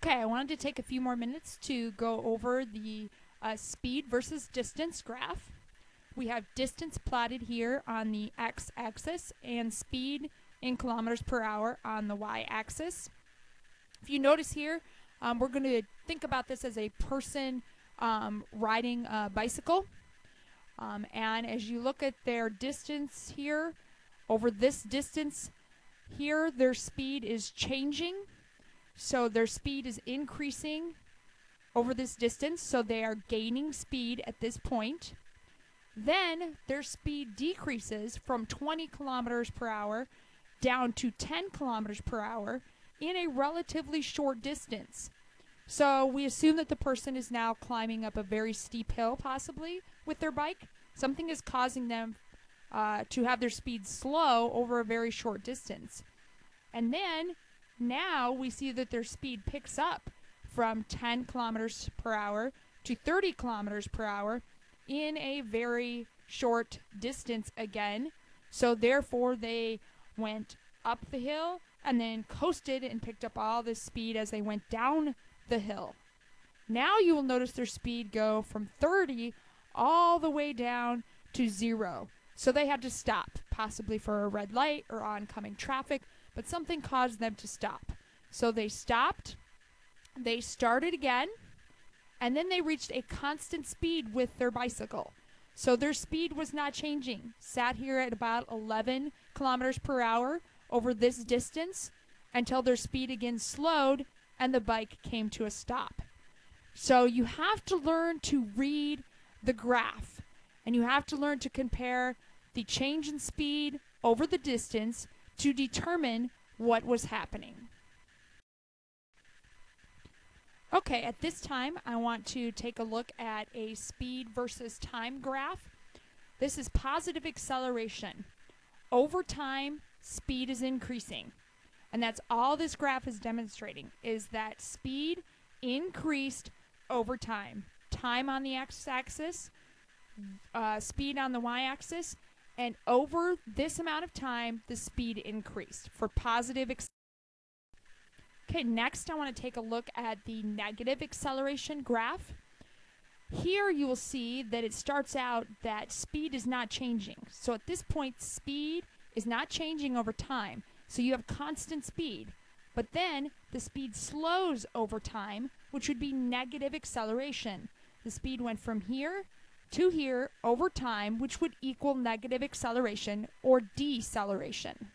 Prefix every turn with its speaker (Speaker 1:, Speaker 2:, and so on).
Speaker 1: Okay, I wanted to take a few more minutes to go over the speed versus distance graph. We have distance plotted here on the x-axis and speed in kilometers per hour on the y-axis. If you notice here, we're going to think about this as a person riding a bicycle. And as you look at their distance here, over this distance here, their speed is changing. So their speed is increasing over this distance, so they are gaining speed at this point. Then their speed decreases from 20 kilometers per hour down to 10 kilometers per hour in a relatively short distance. So we assume that the person is now climbing up a very steep hill, possibly, with their bike. Something is causing them to have their speed slow over a very short distance. And then now we see that their speed picks up from 10 kilometers per hour to 30 kilometers per hour in a very short distance again. So therefore they went up the hill and then coasted and picked up all this speed as they went down the hill. Now you will notice their speed go from 30 all the way down to 0. So they had to stop, possibly for a red light or oncoming traffic, but something caused them to stop. So they stopped, they started again, and then they reached a constant speed with their bicycle. So their speed was not changing. Sat here at about 11 kilometers per hour over this distance until their speed again slowed and the bike came to a stop. So you have to learn to read the graph, and you have to learn to compare the change in speed over the distance to determine what was happening. Okay, at this time I want to take a look at a speed versus time graph. This is positive acceleration. Over time, speed is increasing. And that's all this graph is demonstrating, is that speed increased over time. Time on the x-axis, speed on the y-axis, and over this amount of time, the speed increased for positive acceleration. Okay, next I want to take a look at the negative acceleration graph. Here you will see that it starts out that speed is not changing. So at this point, speed is not changing over time. So you have constant speed. But then the speed slows over time, which would be negative acceleration. The speed went from here to here over time, which would equal negative acceleration or deceleration.